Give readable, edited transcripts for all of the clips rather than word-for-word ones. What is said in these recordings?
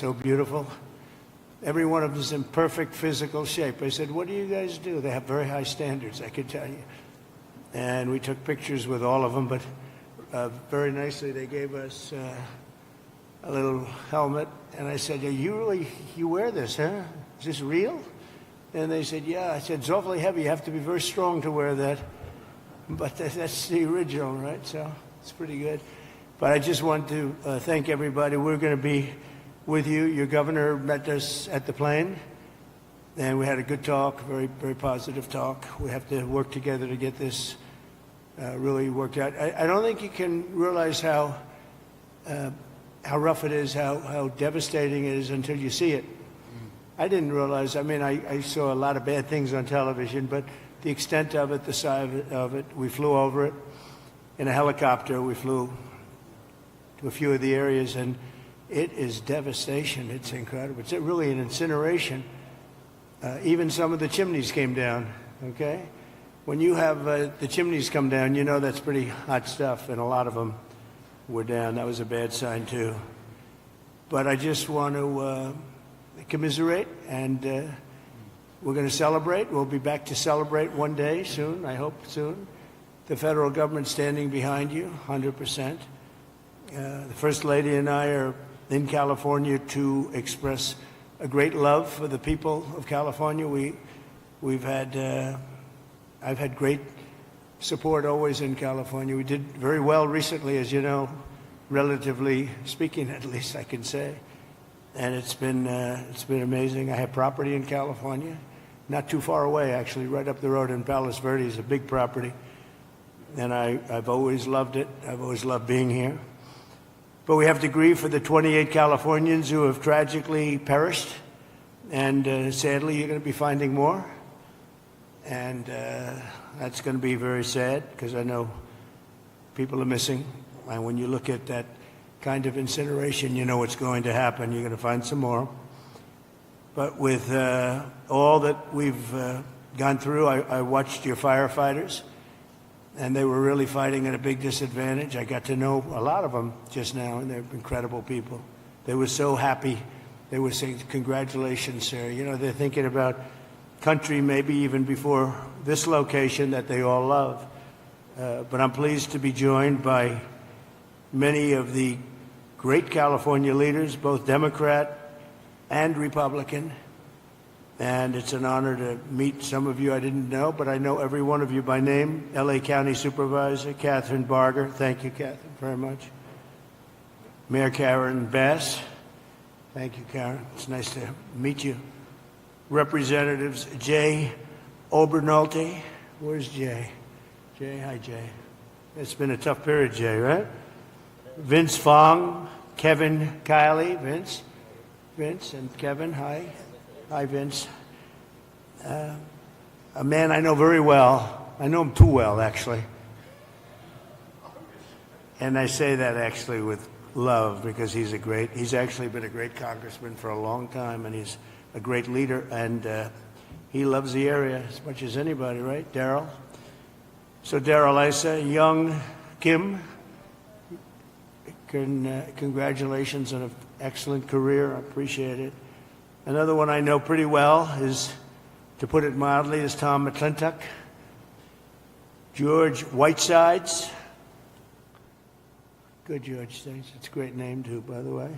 so beautiful. Every one of them is in perfect physical shape. I said, what do you guys do? They have very high standards, I could tell you. And we took pictures with all of them, but very nicely they gave us a little helmet. And I said, you wear this, huh? Is this real? And they said, yeah. I said, it's awfully heavy. You have to be very strong to wear that. But that's the original, right? So it's pretty good. But I just want to thank everybody. We're going to be with you. Your governor met us at the plane, and we had a good talk, very, very positive talk. We have to work together to get this really worked out. I don't think you can realize how rough it is, how devastating it is until you see it. I didn't realize. I mean, I saw a lot of bad things on television, but the extent of it, the size of it, we flew over it in a helicopter. We flew to a few of the areas, and it is devastation. It's incredible. It's really an incineration. Even some of the chimneys came down, okay? When you have the chimneys come down, you know that's pretty hot stuff, and a lot of them were down. That was a bad sign, too. But I just want to commiserate, and we're going to celebrate. We'll be back to celebrate one day soon, I hope soon. The federal government standing behind you, 100%. The First Lady and I are in California to express a great love for the people of California. I've had great support always in California. We did very well recently, as you know, relatively speaking, at least I can say. And it's been amazing. I have property in California, not too far away, actually, right up the road in Palos Verdes, a big property. And I've always loved it. I've always loved being here. But we have to grieve for the 28 Californians who have tragically perished. And sadly, you're going to be finding more. And that's going to be very sad, because I know people are missing. And when you look at that kind of incineration, you know what's going to happen. You're going to find some more. But with all that we've gone through, I watched your firefighters, and they were really fighting at a big disadvantage. I got to know a lot of them just now, and they're incredible people. They were so happy. They were saying, congratulations, sir. You know, they're thinking about country maybe even before this location that they all love. But I'm pleased to be joined by many of the great California leaders, both Democrat and Republican. And it's an honor to meet some of you I didn't know, but I know every one of you by name. LA County Supervisor Catherine Barger. Thank you, Catherine, very much. Mayor Karen Bass. Thank you, Karen. It's nice to meet you. Representatives Jay Obernolte. Where's Jay? Jay, hi, Jay. It's been a tough period, Jay, right? Vince Fong, Kevin Kiley, Vince and Kevin, hi. Hi, Vince. A man I know very well. I know him too well, actually. And I say that actually with love, because he's actually been a great congressman for a long time, and he's a great leader, and he loves the area as much as anybody, right? Daryl. So Daryl Issa, young Kim, congratulations on an excellent career. I appreciate it. Another one I know pretty well is, to put it mildly, is Tom McClintock. George Whitesides. Good, George. Thanks. It's a great name, too, by the way.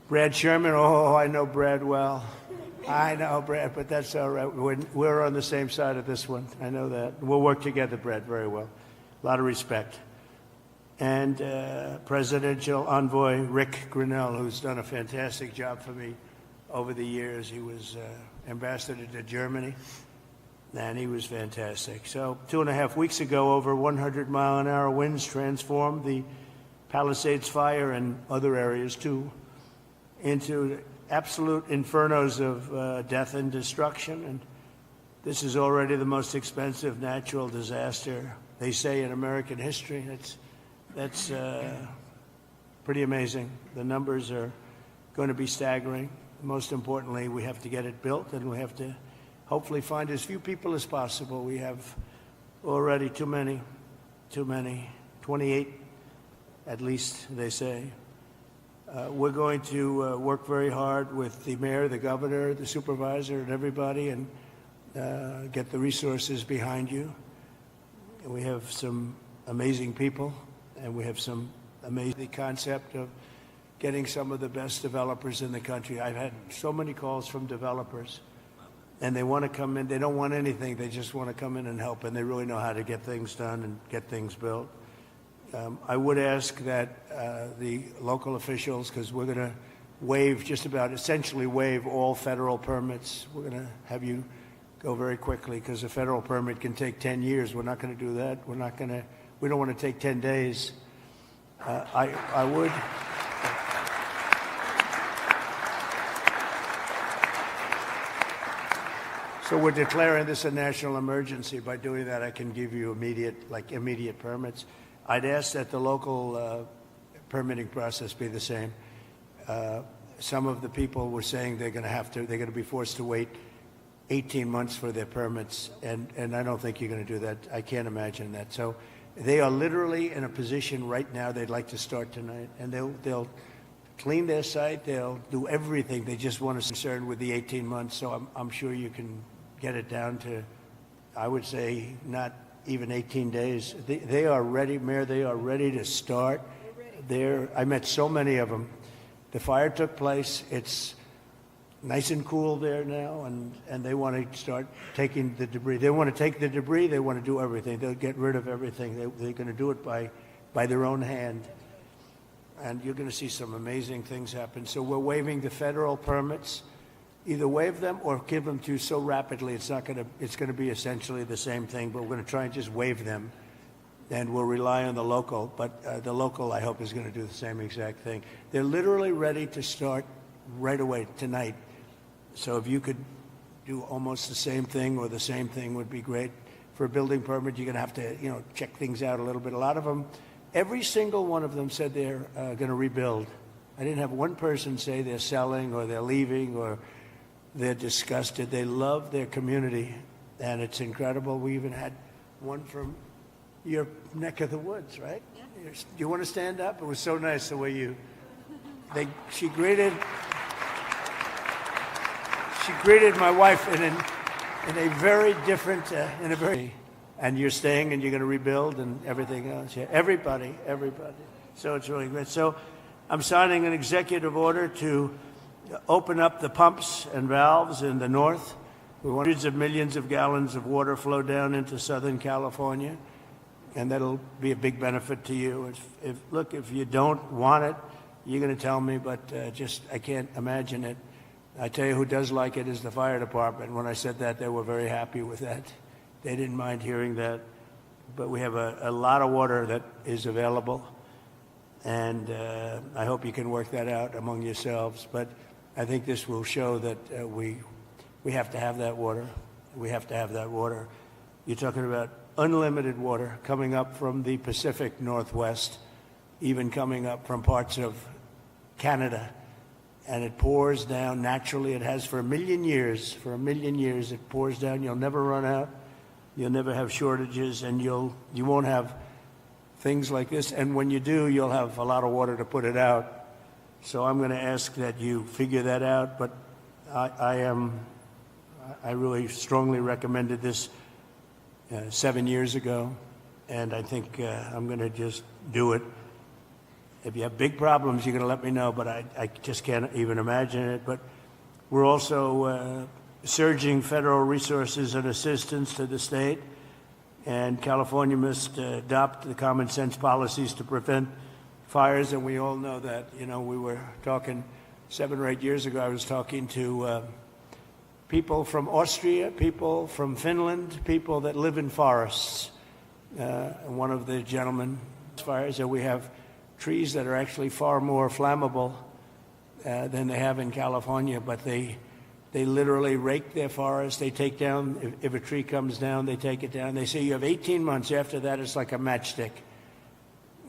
Brad Sherman. Oh, I know Brad well. I know Brad, but that's all right. We're on the same side of this one. I know that. We'll work together, Brad, very well. A lot of respect. And Presidential Envoy Rick Grinnell, who's done a fantastic job for me over the years. He was ambassador to Germany, and he was fantastic. So 2.5 weeks ago, over 100-mile-an-hour winds transformed the Palisades fire and other areas, too, into absolute infernos of death and destruction. And this is already the most expensive natural disaster, they say, in American history. That's pretty amazing. The numbers are going to be staggering. Most importantly, we have to get it built, and we have to hopefully find as few people as possible. We have already too many, 28 at least, they say. We're going to work very hard with the mayor, the governor, the supervisor, and everybody, and get the resources behind you. And we have some amazing people, and we have some amazing concept of getting some of the best developers in the country. I've had so many calls from developers, and they want to come in. They don't want anything. They just want to come in and help, and they really know how to get things done and get things built. I would ask that the local officials, because we're going to waive essentially waive all federal permits. We're going to have you go very quickly, because a federal permit can take 10 years. We're not going to do that. We don't want to take 10 days. I would. So we're declaring this a national emergency. By doing that, I can give you immediate permits. I'd ask that the local permitting process be the same. Some of the people were saying they're going to be forced to wait 18 months for their permits, and I don't think you're going to do that. I can't imagine that. So they are literally in a position right now they'd like to start tonight, and they'll clean their site, they'll do everything. They just want to be concerned with the 18 months. So I'm sure you can get it down to, I would say, not even 18 days. They are ready, Mayor. They are ready to start. I met so many of them. The fire took place. It's nice and cool there now, and they want to start taking the debris. They want to take the debris. They want to do everything. They'll get rid of everything. They're going to do it by their own hand. And you're going to see some amazing things happen. So we're waiving the federal permits. Either waive them or give them to you so rapidly it's going to be essentially the same thing, but we're going to try and just waive them, and we'll rely on the local. But the local, I hope, is going to do the same exact thing. They're literally ready to start right away tonight. So if you could do almost the same thing or the same thing would be great. For a building permit, you're going to have to check things out a little bit. A lot of them, every single one of them said they're going to rebuild. I didn't have one person say they're selling or they're leaving or they're disgusted. They love their community, and it's incredible. We even had one from your neck of the woods, right? Yeah. Do you want to stand up? It was so nice the way she greeted my wife in a very different, and you're staying and you're going to rebuild and everything else. Yeah, everybody. So it's really great. So I'm signing an executive order to open up the pumps and valves in the north. We want hundreds of millions of gallons of water flow down into Southern California, and that'll be a big benefit to you. If you don't want it, you're going to tell me, but I can't imagine it. I tell you who does like it is the fire department. When I said that, they were very happy with that. They didn't mind hearing that. But we have a lot of water that is available, and I hope you can work that out among yourselves. But I think this will show that we have to have that water. We have to have that water. You're talking about unlimited water coming up from the Pacific Northwest, even coming up from parts of Canada. And it pours down naturally. It has for a million years. For a million years, it pours down. You'll never run out. You'll never have shortages, and you won't have things like this. And when you do, you'll have a lot of water to put it out. So I'm going to ask that you figure that out. But I really strongly recommended this 7 years ago, and I think I'm going to just do it. If you have big problems, you're going to let me know, but I just can't even imagine it. But we're also surging federal resources and assistance to the state, and California must adopt the common sense policies to prevent fires. And we all know that. We were talking 7 or 8 years ago, I was talking to people from Austria, people from Finland, people that live in forests. One of the gentlemen fires that we have trees that are actually far more flammable than they have in California, but they literally rake their forest. They take down, if a tree comes down, they take it down. They say you have 18 months. After that, it's like a matchstick.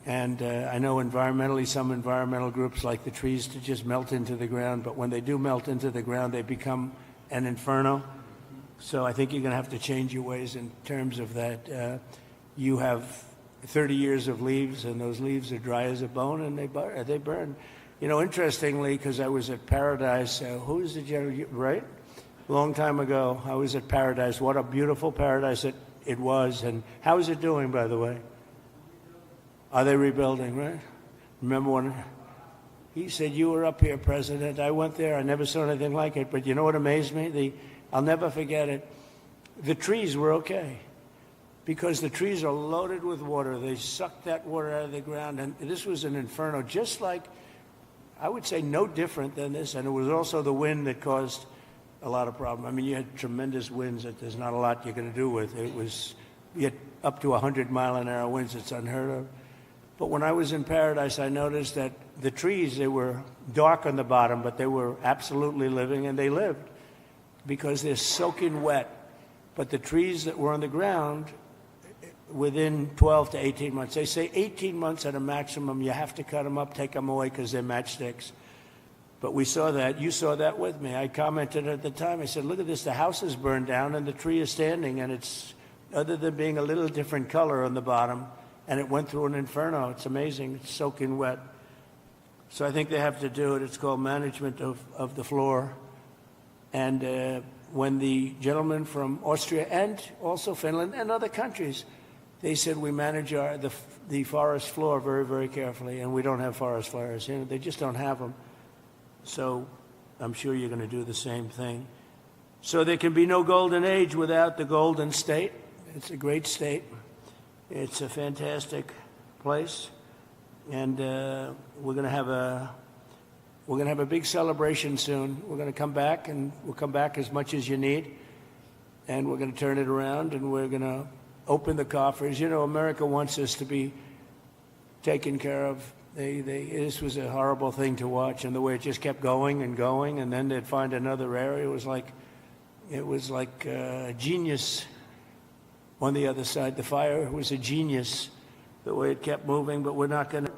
And I know environmentally, some environmental groups like the trees to just melt into the ground, but when they do melt into the ground, they become an inferno. So I think you're going to have to change your ways in terms of that. You have 30 years of leaves, and those leaves are dry as a bone, and they burn. You know, interestingly, because I was at Paradise, who is the general, right? A long time ago, I was at Paradise. What a beautiful paradise it was. And how is it doing, by the way? Are they rebuilding, right? Remember when he said, you were up here, President. I went there. I never saw anything like it. But you know what amazed me? I'll never forget it. The trees were okay because the trees are loaded with water. They sucked that water out of the ground. And this was an inferno, just like, I would say, no different than this. And it was also the wind that caused a lot of problem. I mean, you had tremendous winds that there's not a lot you can do with. You had up to 100-mile-an-hour winds. It's unheard of. But when I was in Paradise, I noticed that the trees, they were dark on the bottom, but they were absolutely living, and they lived because they're soaking wet. But the trees that were on the ground, within 12 to 18 months, they say 18 months at a maximum, you have to cut them up, take them away because they're matchsticks. But we saw that. You saw that with me. I commented at the time. I said, look at this. The house is burned down, and the tree is standing, and it's, other than being a little different color on the bottom, and it went through an inferno. It's amazing. It's soaking wet. So I think they have to do it. It's called management of the floor. And when the gentleman from Austria and also Finland and other countries, they said we manage the forest floor very, very carefully, and we don't have forest fires. You know, they just don't have them. So I'm sure you're going to do the same thing. So there can be no golden age without the Golden State. It's a great state. It's a fantastic place, and we're going to have a big celebration soon. We're going to come back, and we'll come back as much as you need, and we're going to turn it around, and we're going to open the coffers. You know, America wants us to be taken care of. This was a horrible thing to watch, and the way it just kept going and going, and then they'd find another area. It was like a genius. On the other side, the fire was a genius, the way it kept moving, but we're not going to.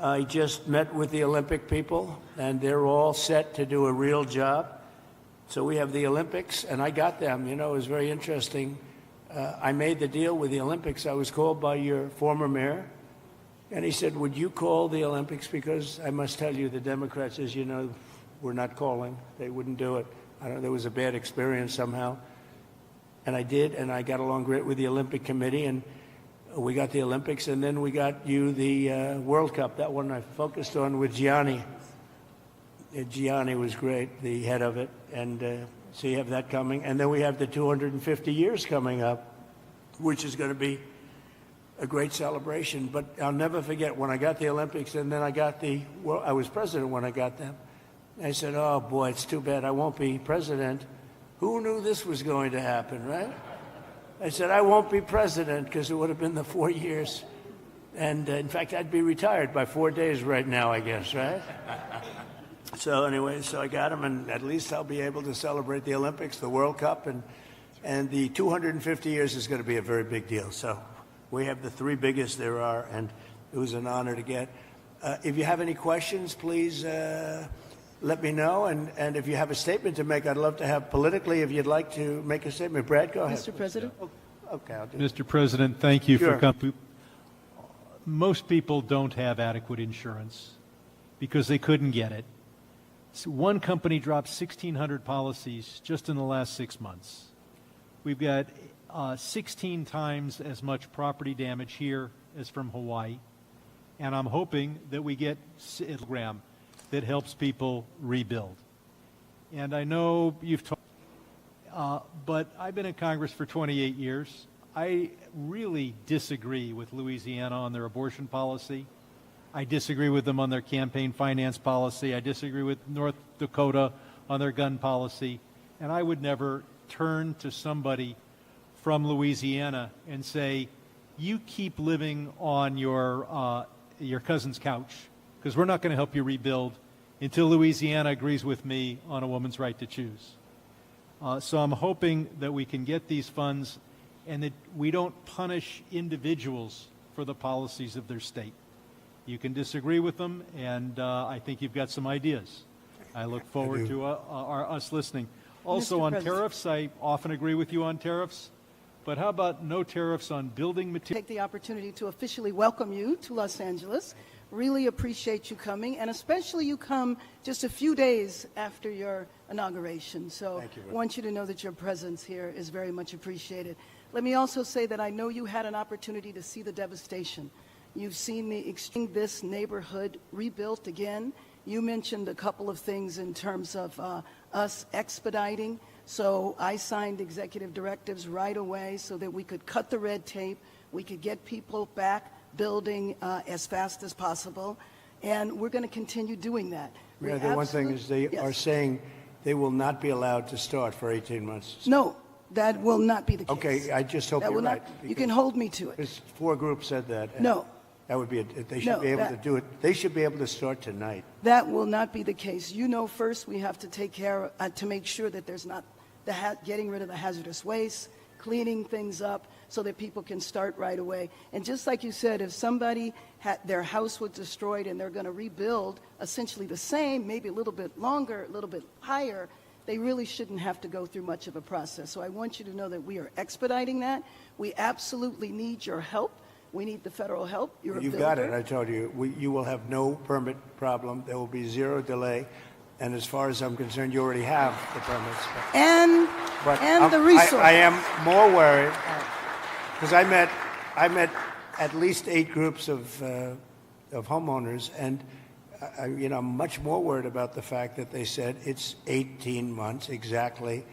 I just met with the Olympic people, and they're all set to do a real job. So we have the Olympics, and I got them. You know, it was very interesting. I made the deal with the Olympics. I was called by your former mayor, and he said, would you call the Olympics? Because I must tell you, the Democrats, as you know, were not calling. They wouldn't do it. I don't know, there was a bad experience somehow. And I did, and I got along great with the Olympic Committee, and we got the Olympics, and then we got you the World Cup. That one I focused on with Gianni. Gianni was great, the head of it, and so you have that coming. And then we have the 250 years coming up, which is going to be a great celebration. But I'll never forget when I got the Olympics, and then I was president when I got them. I said, oh, boy, it's too bad I won't be president. Who knew this was going to happen, right? I said, I won't be president because it would have been the 4 years. And, in fact, I'd be retired by 4 days right now, I guess, right? So anyway, so I got him, and at least I'll be able to celebrate the Olympics, the World Cup, and the 250 years is going to be a very big deal. So we have the three biggest there are, and it was an honor to get. If you have any questions, please let me know, and if you have a statement to make, I'd love to have politically, if you'd like to make a statement. Brad, go ahead. Mr. President. Okay, I'll do Mr. President, thank you Sure. for coming. Most people don't have adequate insurance because they couldn't get it. So one company dropped 1,600 policies just in the last 6 months. We've got 16 times as much property damage here as from Hawaii, and I'm hoping that we get a program that helps people rebuild. And I know you've talked, but I've been in Congress for 28 years. I really disagree with Louisiana on their abortion policy. I disagree with them on their campaign finance policy. I disagree with North Dakota on their gun policy. And I would never turn to somebody from Louisiana and say, you keep living on your cousin's couch, because we're not going to help you rebuild until Louisiana agrees with me on a woman's right to choose. So I'm hoping that we can get these funds and that we don't punish individuals for the policies of their state. You can disagree with them, and I think you've got some ideas. I look forward to us listening. Also on tariffs, I often agree with you on tariffs, but how about no tariffs on building materials? Take the opportunity to officially welcome you to Los Angeles. Really appreciate you coming, and especially you come just a few days after your inauguration. So Thank you. I want you to know that your presence here is very much appreciated. Let me also say that I know you had an opportunity to see the devastation. You've seen this neighborhood rebuilt again. You mentioned a couple of things in terms of us expediting. So I signed executive directives right away so that we could cut the red tape, we could get people back building as fast as possible, and we're going to continue doing that. Yeah, the one thing is they Yes. are saying they will not be allowed to start for 18 months. No, that will not be the case. Okay, I just hope That you're will right. not, you can hold me to it. Because 4 groups said that. and No. That would be, they should No, be able that- to do it. They should be able to start tonight. That will not be the case. You know, first we have to take care to make sure that there's not getting rid of the hazardous waste, cleaning things up so that people can start right away. And just like you said, if somebody their house was destroyed and they're going to rebuild essentially the same, maybe a little bit longer, a little bit higher, they really shouldn't have to go through much of a process. So I want you to know that we are expediting that. We absolutely need your help. We need the federal help. You're a You've builder. got it, I told you. You will have no permit problem. There will be 0 delay. And as far as I'm concerned, you already have the permits. And the resources. I am more worried because I met at least 8 groups of homeowners, and I'm much more worried about the fact that they said it's 18 months exactly,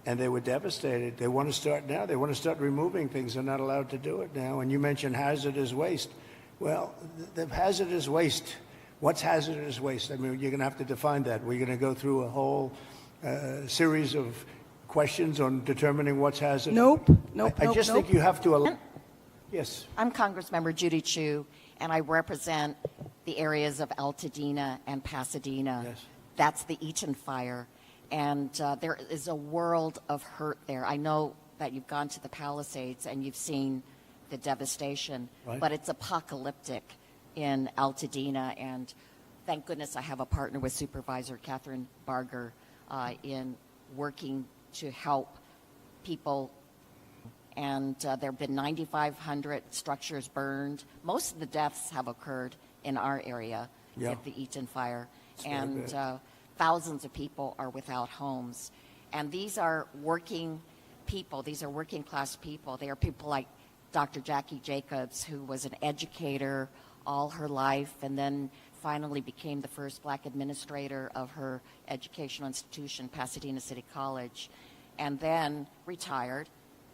and they were devastated. They want to start now. They want to start removing things. They're not allowed to do it now. And you mentioned hazardous waste. Well, the hazardous waste. What's hazardous waste? I mean, you're going to have to define that. We're going to go through a whole series of questions on determining what's hazardous. Nope. I just think you have to. Yes. I'm Congressmember Judy Chu, and I represent the areas of Altadena and Pasadena. Yes. That's the Eaton fire, and there is a world of hurt there. I know that you've gone to the Palisades and you've seen the devastation, Right. but it's apocalyptic in Altadena, and thank goodness I have a partner with Supervisor Catherine Barger in working to help people. And there have been 9,500 structures burned. Most of the deaths have occurred in our area Yeah. at the Eaton fire, very and bad. thousands of people are without homes. And these are working people. These are working class people. They are people like Dr. Jackie Jacobs, who was an educator all her life and then finally became the first black administrator of her educational institution, Pasadena City College, and then retired,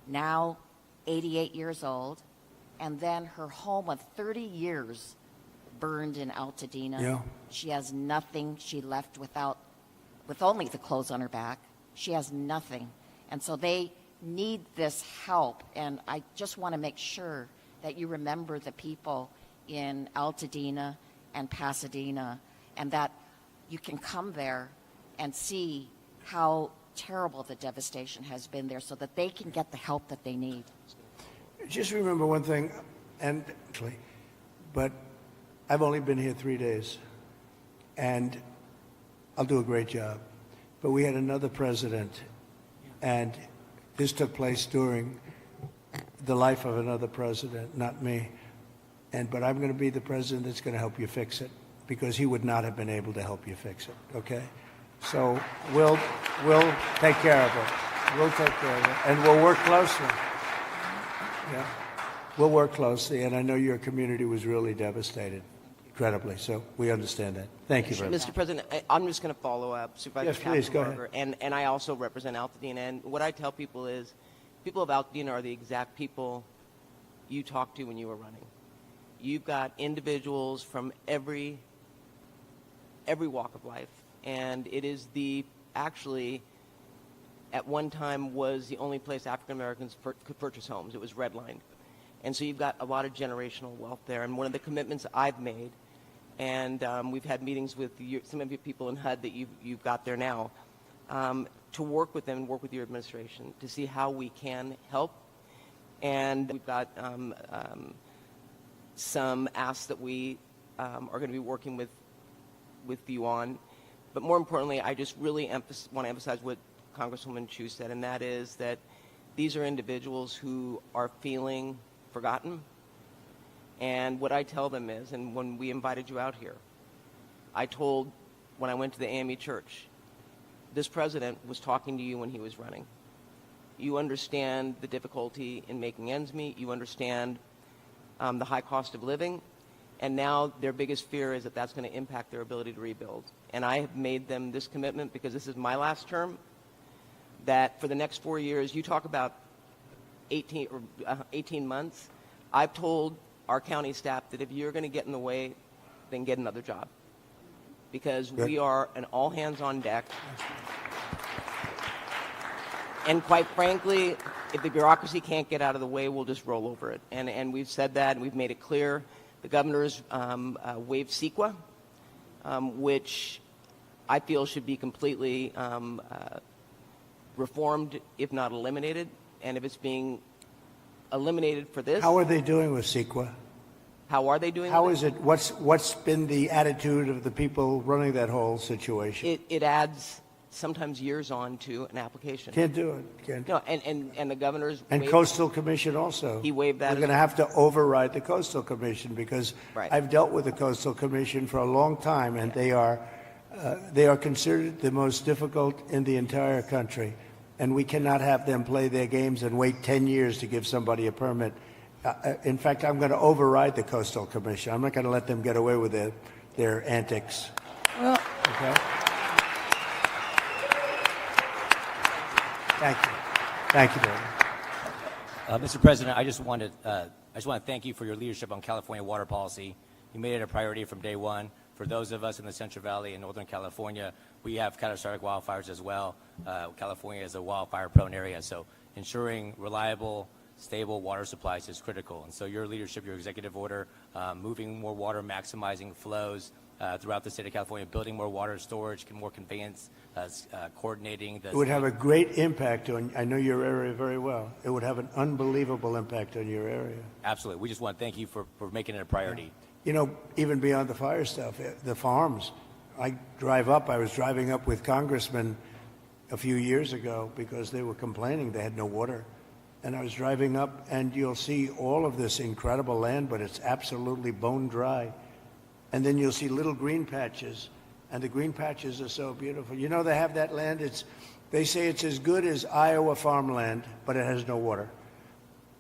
now 88 years old, and then her home of 30 years burned in Altadena. Yeah. She has nothing. She left with only the clothes on her back. She has nothing. And so they need this help. And I just want to make sure that you remember the people in Altadena and Pasadena, and that you can come there and see how terrible the devastation has been there so that they can get the help that they need. Just remember one thing, but I've only been here 3 days, and I'll do a great job. But we had another president, and this took place during the life of another president, not me. But I'm going to be the president that's going to help you fix it, because he would not have been able to help you fix it, okay? So we'll take care of it. We'll take care of it, and we'll work closely. Yeah, we'll work closely, and I know your community was really devastated, incredibly, so we understand that. Thank you very much. Mr. President, I'm just going to follow up. Supervisor Yes, please, go Katzenberger, and I also represent Altadena. And what I tell people is, people of Altadena are the exact people you talked to when you were running. You've got individuals from every walk of life, and it is actually at one time was the only place African Americans could purchase homes. It was redlined. And so you've got a lot of generational wealth there. And one of the commitments I've made, and we've had meetings with some of your people in HUD that you've got there now, to work with them and work with your administration to see how we can help. And we've got some asks that we are going to be working with you on. But more importantly, I just really want to emphasize what Congresswoman Chu said, and that is that these are individuals who are feeling forgotten. And what I tell them is, and when we invited you out here, I told, when I went to the AME church, this president was talking to you when he was running. You understand the difficulty in making ends meet. You understand the high cost of living. And now their biggest fear is that that's going to impact their ability to rebuild. And I have made them this commitment, because this is my last term, that for the next 4 years, you talk about 18 months, I've told our county staff that if you're going to get in the way, then get another job. Because we are an all hands on deck. And quite frankly, if the bureaucracy can't get out of the way, we'll just roll over it. And we've said that, and we've made it clear. The governor's waived CEQA, which I feel should be completely reformed, if not eliminated. And if it's being eliminated for this, How are they doing with CEQA? how are they doing? How with is it? What's been the attitude of the people running that whole situation? it adds sometimes years on to an application. Can't do it. Can't. No, and the governor's And waived- Coastal Commission also. He waived that We're as going to have to override the Coastal Commission, because Right. I've dealt with the Coastal Commission for a long time, and they are considered the most difficult in the entire country. And we cannot have them play their games and wait 10 years to give somebody a permit. In fact, I'm going to override the Coastal Commission. I'm not going to let them get away with their antics. Well, Okay? Thank you. Thank you, David. Mr. President, I just want to thank you for your leadership on California water policy. You made it a priority from day one. For those of us in the Central Valley and Northern California, we have catastrophic wildfires as well. California is a wildfire-prone area, so ensuring reliable, stable water supplies is critical. And so your leadership, your executive order, moving more water, maximizing flows throughout the state of California, building more water storage, more conveyance, coordinating the... It would have a great impact on, I know your area very well. It would have an unbelievable impact on your area. Absolutely. We just want to thank you for making it a priority. You know, even beyond the fire stuff, the farms. I was driving up with congressmen a few years ago because they were complaining they had no water. And I was driving up, and you'll see all of this incredible land, but it's absolutely bone dry. And then you'll see little green patches, and the green patches are so beautiful. You know, they have that land, they say it's as good as Iowa farmland, but it has no water.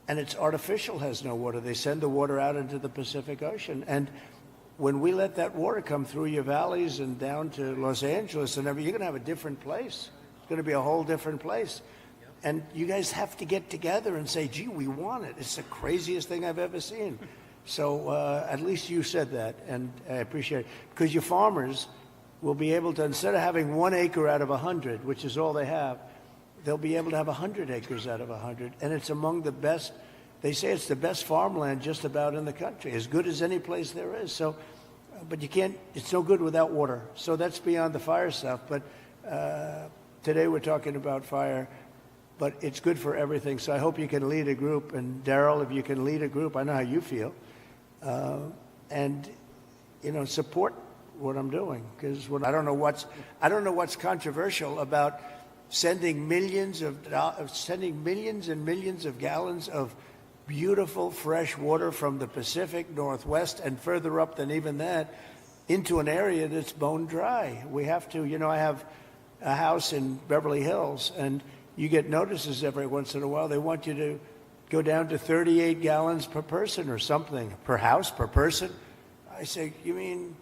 And it's artificial, has no water. They send the water out into the Pacific Ocean. And when we let that water come through your valleys and down to Los Angeles and everything, you're going to have a different place. It's going to be a whole different place. And you guys have to get together and say, gee, we want it. It's the craziest thing I've ever seen. So at least you said that, and I appreciate it. Because your farmers will be able to, instead of having 1 acre out of 100, which is all they have, they'll be able to have 100 acres out of 100. And it's among the best, they say it's the best farmland just about in the country, as good as any place there is. So, but you can't, it's no good without water. So that's beyond the fire stuff. But today we're talking about fire, but it's good for everything. So I hope you can lead a group. And Darrell, if you can lead a group, I know how you feel. And, you know, support what I'm doing. Because I don't know what's controversial about sending millions and millions of gallons of beautiful fresh water from the Pacific Northwest and further up than even that into an area that's bone dry. We have to, you know, I have a house in Beverly Hills, and you get notices every once in a while. They want you to go down to 38 gallons per person or something, per house, per person. I say, you mean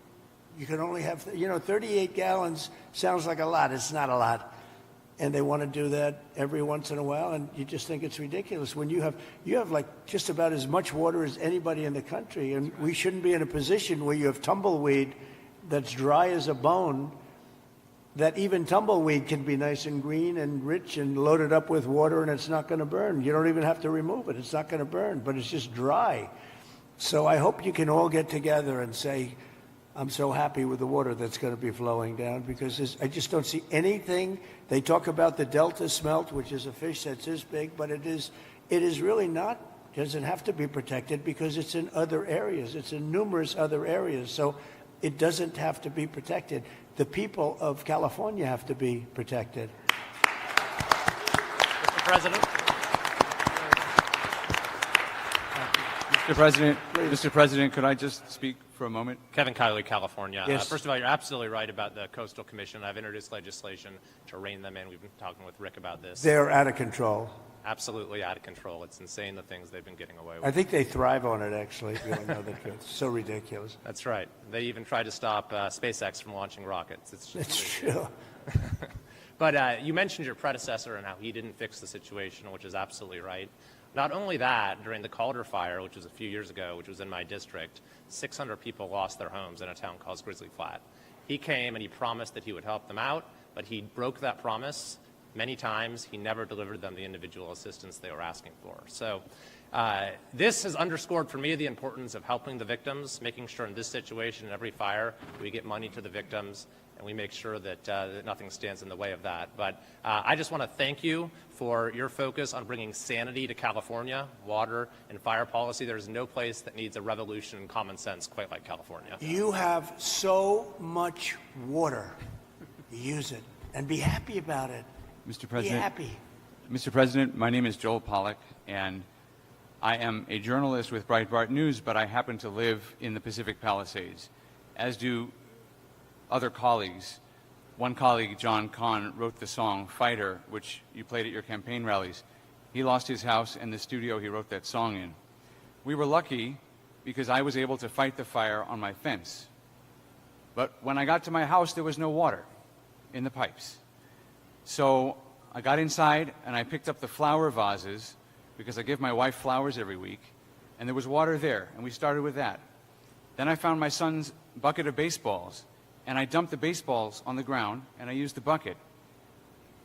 you can only have, 38 gallons sounds like a lot. It's not a lot. And they want to do that every once in a while, and you just think it's ridiculous when you have like just about as much water as anybody in the country, and we shouldn't be in a position where you have tumbleweed that's dry as a bone, that even tumbleweed can be nice and green and rich and loaded up with water, and it's not going to burn. You don't even have to remove it. It's not going to burn, but it's just dry. So I hope you can all get together and say, I'm so happy with the water that's going to be flowing down, because I just don't see anything. They talk about the Delta smelt, which is a fish that's this big, but it is really not, doesn't have to be protected because it's in other areas. It's in numerous other areas. So it doesn't have to be protected. The people of California have to be protected. Mr. President. Mr. President, could I just speak for a moment? Kevin Kiley, California. Yes. First of all, you're absolutely right about the Coastal Commission. I've introduced legislation to rein them in. We've been talking with Rick about this. They're out of control. Absolutely out of control. It's insane the things they've been getting away with. I think they thrive on it, actually, if you want to know the truth. It's so ridiculous. That's right. They even tried to stop SpaceX from launching rockets. It's just It's ridiculous. true. But you mentioned your predecessor and how he didn't fix the situation, which is absolutely right. Not only that, during the Calder fire, which was a few years ago, which was in my district, 600 people lost their homes in a town called Grizzly Flat. He came and he promised that he would help them out, but he broke that promise many times. He never delivered them the individual assistance they were asking for. So this has underscored for me the importance of helping the victims, making sure in this situation, in every fire, we get money to the victims, and we make sure that, that nothing stands in the way of that. But I just want to thank you for your focus on bringing sanity to California, water and fire policy. There's no place that needs a revolution in common sense quite like California. You have so much water. Use it and be happy about it. Mr. President, Be happy. Mr. President, my name is Joel Pollack, and I am a journalist with Breitbart News, but I happen to live in the Pacific Palisades, as do other colleagues. One colleague, John Kahn, wrote the song Fighter, which you played at your campaign rallies. He lost his house and the studio he wrote that song in. We were lucky because I was able to fight the fire on my fence. But when I got to my house, there was no water in the pipes. So I got inside and I picked up the flower vases because I give my wife flowers every week, and there was water there, and we started with that. Then I found my son's bucket of baseballs, and I dumped the baseballs on the ground, and I used the bucket.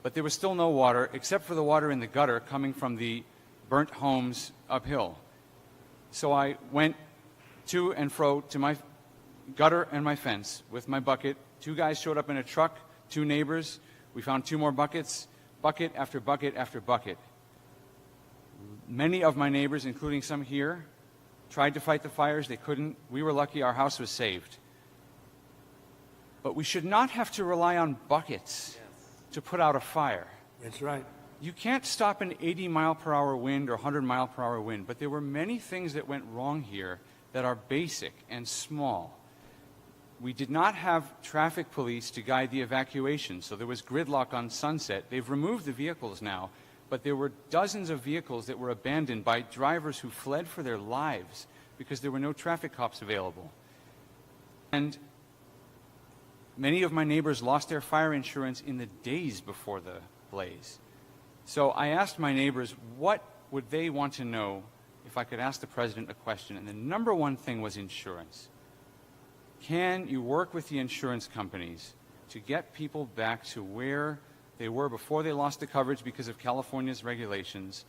But there was still no water, except for the water in the gutter coming from the burnt homes uphill. So I went to and fro to my gutter and my fence with my bucket. 2 guys showed up in a truck, 2 neighbors. We found 2 more buckets, bucket after bucket after bucket. Many of my neighbors, including some here, tried to fight the fires. They couldn't. We were lucky our house was saved. But we should not have to rely on buckets to put out a fire. That's right. You can't stop an 80-mile-per-hour wind or 100-mile-per-hour wind, but there were many things that went wrong here that are basic and small. We did not have traffic police to guide the evacuation, so there was gridlock on Sunset. They've removed the vehicles now, but there were dozens of vehicles that were abandoned by drivers who fled for their lives because there were no traffic cops available. And many of my neighbors lost their fire insurance in the days before the blaze. So I asked my neighbors, what would they want to know if I could ask the president a question? And the number one thing was insurance. Can you work with the insurance companies to get people back to where they were before they lost the coverage because of California's regulations?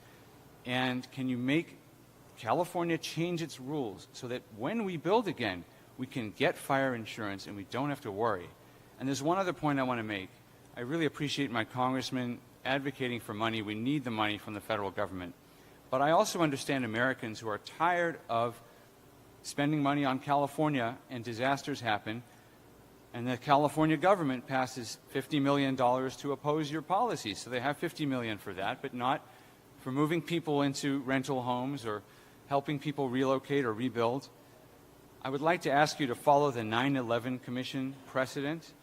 And can you make California change its rules so that when we build again, we can get fire insurance and we don't have to worry? And there's one other point I want to make. I really appreciate my congressman advocating for money. We need the money from the federal government. But I also understand Americans who are tired of spending money on California and disasters happen, and the California government passes $50 million to oppose your policies. So they have $50 million for that, but not for moving people into rental homes or helping people relocate or rebuild. I would like to ask you to follow the 9/11 Commission precedent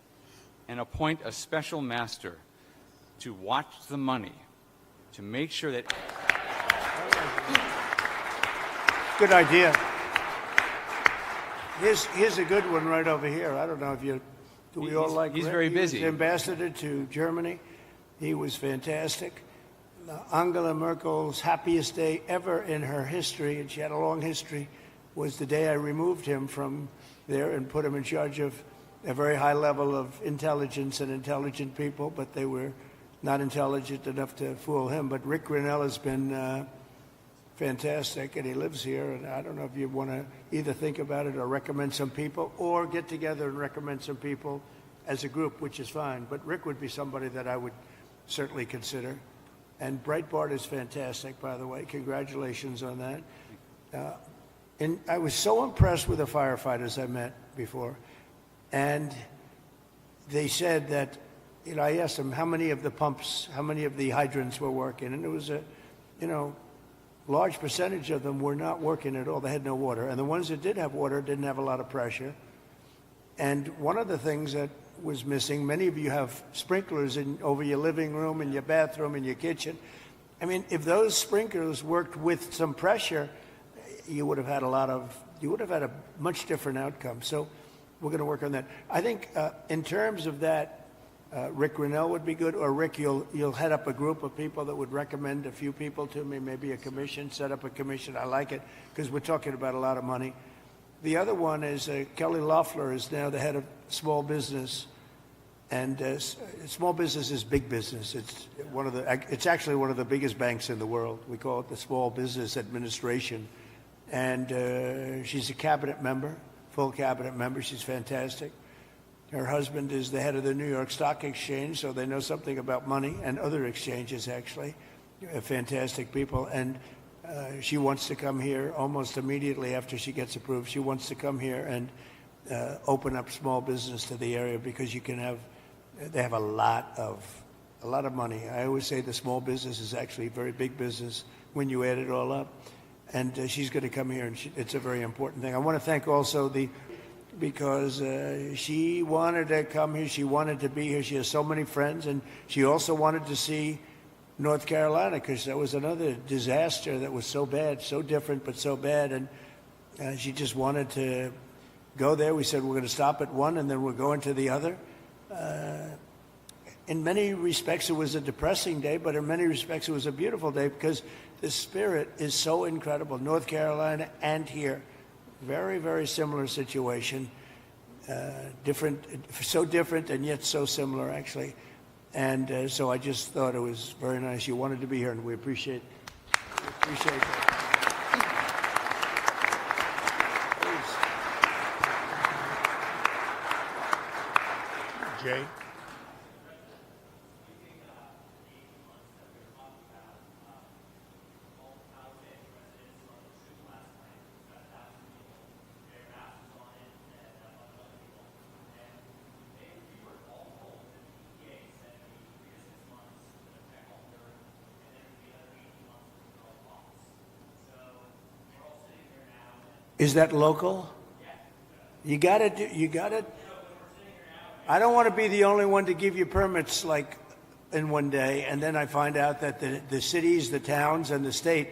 and appoint a special master to watch the money, to make sure that... Good idea. Here's a good one right over here. I don't know if you... Do we all like he's Rick? very He busy. was ambassador to Germany. He was fantastic. Angela Merkel's happiest day ever in her history, and she had a long history, was the day I removed him from there and put him in charge of a very high level of intelligence and intelligent people, but they were not intelligent enough to fool him. But Rick Grinnell has been fantastic, and he lives here, and I don't know if you want to either think about it or recommend some people, or get together and recommend some people as a group, which is fine. But Rick would be somebody that I would certainly consider. And Breitbart is fantastic, by the way. Congratulations on that. And I was so impressed with the firefighters I met before. And they said that, I asked them how many of the pumps, how many of the hydrants were working. And it was large percentage of them were not working at all. They had no water. And the ones that did have water didn't have a lot of pressure. And one of the things that was missing, many of you have sprinklers over your living room and your bathroom and your kitchen. I mean, if those sprinklers worked with some pressure, you would have had a much different outcome. So we're going to work on that. I think in terms of that, Rick Grinnell would be good, or Rick, you'll head up a group of people that would recommend a few people to me, maybe a commission, set up a commission. I like it because we're talking about a lot of money. The other one is Kelly Loeffler is now the head of small business, and small business is big business. It's actually one of the biggest banks in the world. We call it the Small Business Administration, and she's a cabinet member, full cabinet member. She's fantastic. Her husband is the head of the New York Stock Exchange, so they know something about money and other exchanges, actually. Fantastic people. And she wants to come here almost immediately after she gets approved. She wants to come here and open up small business to the area because they have a lot of money. I always say the small business is actually a very big business when you add it all up. And she's going to come here, and it's a very important thing. I want to thank also because she wanted to come here, she wanted to be here, she has so many friends, and she also wanted to see North Carolina because that was another disaster that was so bad, so different but so bad, and she just wanted to go there. We said we're going to stop at one and then we're going to the other. In many respects it was a depressing day, but in many respects it was a beautiful day because the spirit is so incredible. North Carolina and here. Very, very similar situation, so different and yet so similar, actually. And so I just thought it was very nice. You wanted to be here, and we appreciate that. Please. Jay? Is that local? You got to. I don't want to be the only one to give you permits like in one day, and then I find out that the cities, the towns, and the state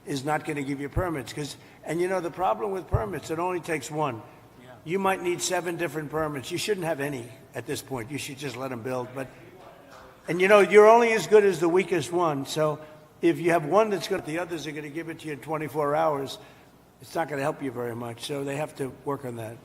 is not going to give you permits. And you know, the problem with permits, it only takes one. Yeah. You might need 7 different permits. You shouldn't have any at this point. You should just let them build. And you know, you're only as good as the weakest one. So if you have one that's good, the others are going to give it to you in 24 hours. It's not going to help you very much, so they have to work on that.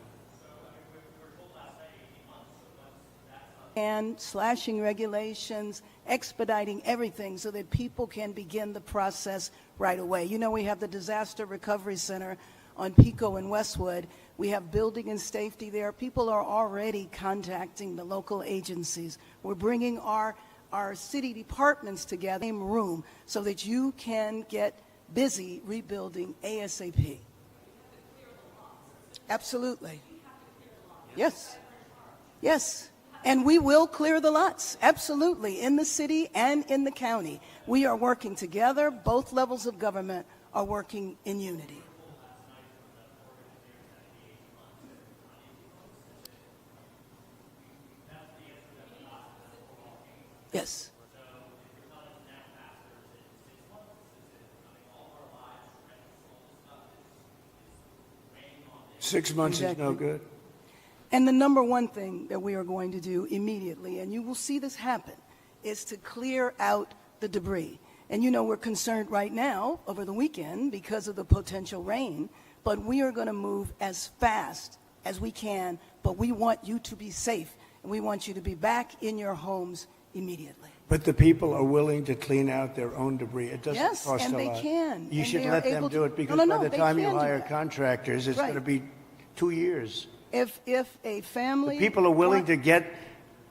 And slashing regulations, expediting everything so that people can begin the process right away. You know, we have the Disaster Recovery Center on Pico and Westwood. We have building and safety there. People are already contacting the local agencies. We're bringing our city departments together in the same room so that you can get busy rebuilding ASAP. Absolutely. Yes. Yes. And we will clear the lots. Absolutely. In the city and in the county. We are working together. Both levels of government are working in unity. Yes. 6 months Exactly. is no good. And the number one thing that we are going to do immediately, and you will see this happen, is to clear out the debris. And you know, we're concerned right now over the weekend because of the potential rain, but we are going to move as fast as we can, but we want you to be safe, and we want you to be back in your homes immediately. But the people are willing to clean out their own debris. It doesn't Yes, cost and a they lot. can, You and should they are let them able do to- it because No, by the they time you can do hire that. contractors, it's Right. going to be 2 years. If a family... People are willing to get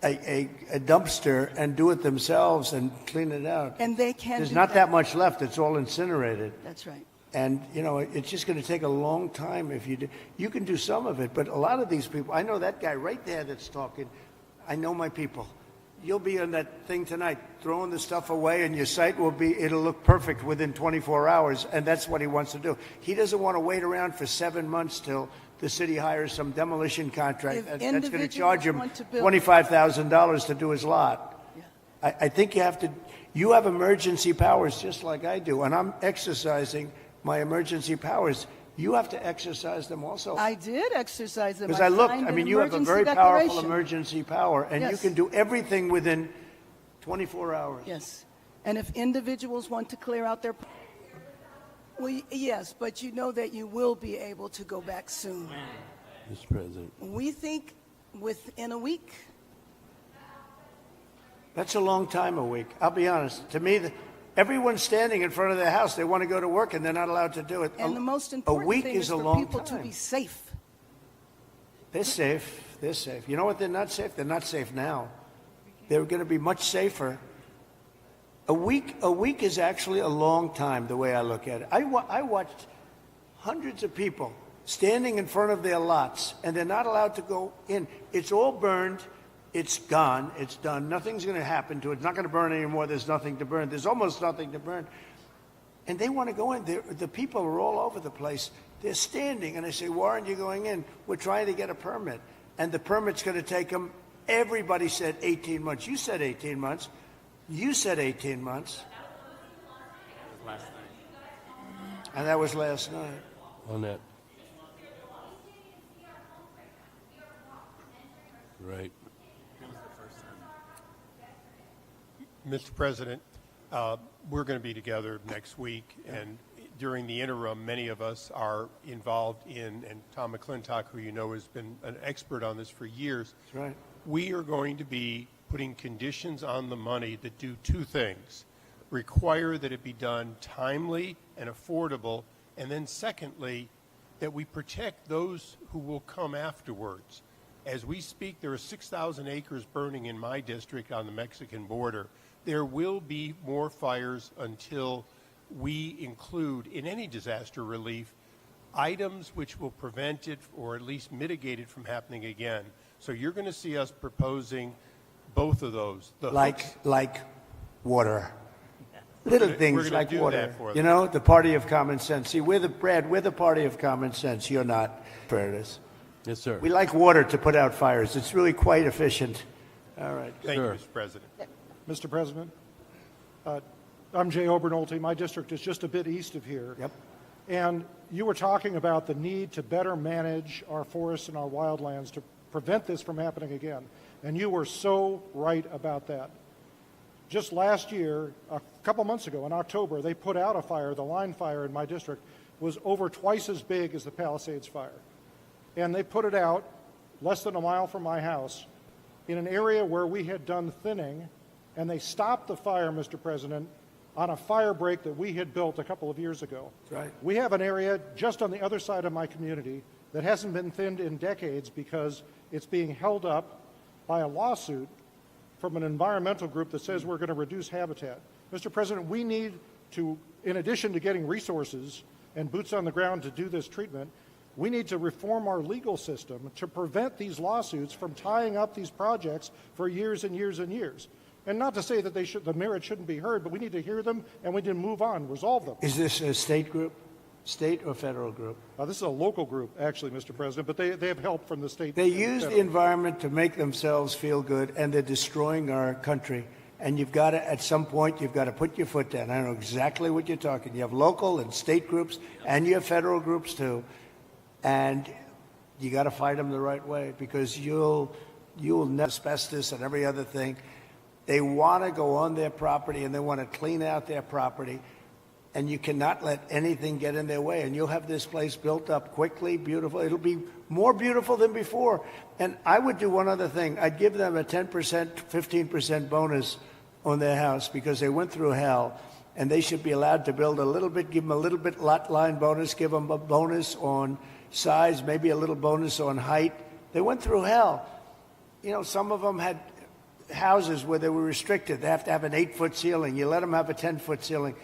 a dumpster and do it themselves and clean it out. And they can There's do not that that. much left. It's all incinerated. That's right. And, you know, it's just going to take a long time if you do. You can do some of it, but a lot of these people, I know that guy right there that's talking. I know my people. you'll be on that thing tonight, throwing the stuff away, and your site it'll look perfect within 24 hours, and that's what he wants to do. He doesn't want to wait around for 7 months till the city hires some demolition contract If that's going to individuals charge him want to build- $25,000 to do his lot. I think you have emergency powers just like I do, and I'm exercising my emergency powers. You have to exercise them also. I did exercise them. Because I looked, signed I an mean, you have a emergency very powerful declaration. emergency power, and you Yes. can do everything within 24 hours. Yes. And if individuals want to clear out their... Well, yes, but you know that you will be able to go back soon. Mr. President. We think within a week. That's a long time, a week. I'll be honest. To me, everyone's standing in front of their house. They want to go to work, and they're not allowed to do it. And the most a important week thing is is a for long people to time. be safe. They're safe. They're safe. You know what? They're not safe. They're not safe now. They're going to be much safer. A week is actually a long time, the way I look at it. I watched hundreds of people standing in front of their lots, and they're not allowed to go in. It's all burned. It's gone. It's done. Nothing's going to happen to it. It's not going to burn anymore. There's nothing to burn. There's almost nothing to burn. And they want to go in. The people are all over the place. They're standing, and I say, why aren't you going in? We're trying to get a permit. And the permit's going to take them, everybody said 18 months. You said 18 months. You said 18 months. And that was last night. On that. Right. Mr. President, we're going to be together next week, and during the interim, many of us are involved in, and Tom McClintock, who you know has been an expert on this for years, That's right. we are going to be putting conditions on the money that do two things. Require that it be done timely and affordable, and then secondly, that we protect those who will come afterwards. As we speak, there are 6,000 acres burning in my district on the Mexican border. There will be more fires until we include in any disaster relief items which will prevent it or at least mitigate it from happening again. So you're going to see us proposing both of those. Like water. Little We're things gonna like do water. that for You them. know, the party of common sense. See, we're the party of common sense. You're not, fairness. Yes, sir. We like water to put out fires. It's really quite efficient. All right. Thank you, Sure. Mr. President. Mr. President, I'm Jay Obernolte. My district is just a bit east of here. Yep. And you were talking about the need to better manage our forests and our wildlands to prevent this from happening again. And you were so right about that. Just last year, a couple months ago in October, they put out a fire. The line fire in my district was over twice as big as the Palisades fire. And they put it out less than a mile from my house in an area where we had done thinning, and they stopped the fire, Mr. President, on a fire break that we had built a couple of years ago. That's right. We have an area just on the other side of my community that hasn't been thinned in decades because it's being held up by a lawsuit from an environmental group that says we're going to reduce habitat. Mr. President, we need to, in addition to getting resources and boots on the ground to do this treatment, we need to reform our legal system to prevent these lawsuits from tying up these projects for years and years and years. And not to say that the merit shouldn't be heard, but we need to hear them and we need to move on, resolve them. Is this a state group? State or federal group? This is a local group, actually, Mr. President, but they have help from the state. They and use the federal. environment to make themselves feel good, and they're destroying our country. And you've got to, at some point, you've got to put your foot down. I know exactly what you're talking. You have local and state groups, and you have federal groups too. And you got to fight them the right way, because you'll never asbestos and every other thing. They want to go on their property and they want to clean out their property, and you cannot let anything get in their way. And you'll have this place built up quickly, beautiful. It'll be more beautiful than before. And I would do one other thing. I'd give them a 10%, 15% bonus on their house, because they went through hell, and they should be allowed to build a little bit, give them a little bit lot line bonus, give them a bonus on size, maybe a little bonus on height. They went through hell. You know, some of them had houses where they were restricted. They have to have an 8-foot ceiling. You let them have a 10-foot ceiling.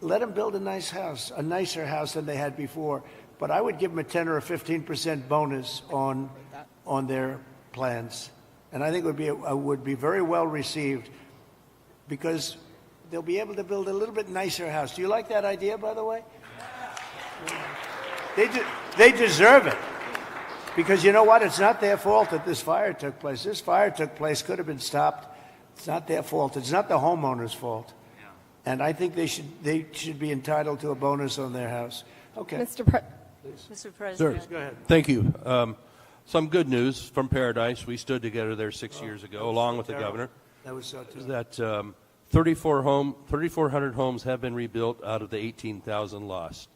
Let them build a nice house, a nicer house than they had before. But I would give them a 10 or a 15% bonus on their plans. And I think would be very well received because they'll be able to build a little bit nicer house. Do you like that idea, by the way? They deserve it. Because you know what? It's not their fault that this fire took place. This fire took place, could have been stopped. It's not their fault. It's not the homeowner's fault. And I think they should be entitled to a bonus on their house. Okay. Mr. President. Sir, Go ahead. thank you. Some good news from Paradise. We stood together there 6 years ago, along with the governor. That was so too. That 3,400 homes have been rebuilt out of the 18,000 lost,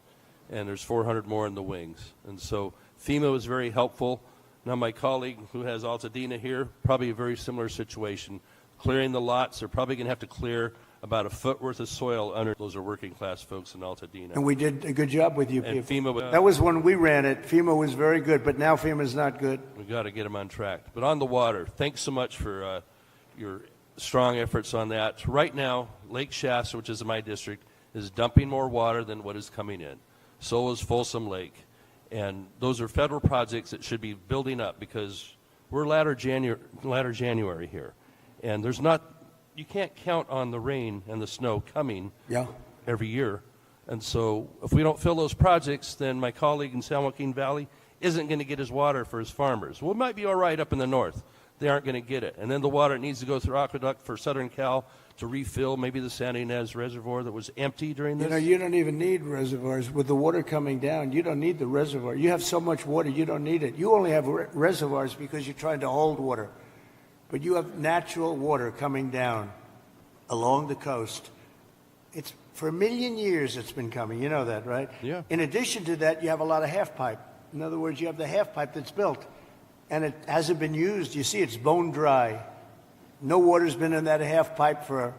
and there's 400 more in the wings. And so FEMA was very helpful. Now my colleague who has Altadena here, probably a very similar situation. Clearing the lots, they're probably going to have to clear about a foot worth of soil under. Those are working class folks in Altadena. And we did a good job with you And people. FEMA, That was when we ran it. FEMA was very good, but now FEMA's not good. we got to get them on track. But on the water, thanks so much for your strong efforts on that. Right now, Lake Shasta, which is in my district, is dumping more water than what is coming in. So is Folsom Lake. And those are federal projects that should be building up because we're latter January here. And there's not, you can't count on the rain and the snow coming every year. And so if we don't fill those projects, then my colleague in San Joaquin Valley isn't going to get his water for his farmers. Well, it might be all right up in the north. They aren't going to get it. And then the water needs to go through aqueduct for Southern Cal to refill maybe the Santa Ynez Reservoir that was empty during this. You know, you don't even need reservoirs. With the water coming down, you don't need the reservoir. You have so much water, you don't need it. You only have reservoirs because you're trying to hold water. But you have natural water coming down along the coast. It's for 1 million years it's been coming. You know that, right? Yeah. In addition to that, you have a lot of half pipe. In other words, you have the half pipe that's built, and it hasn't been used. You see, it's bone dry. No water's been in that half pipe for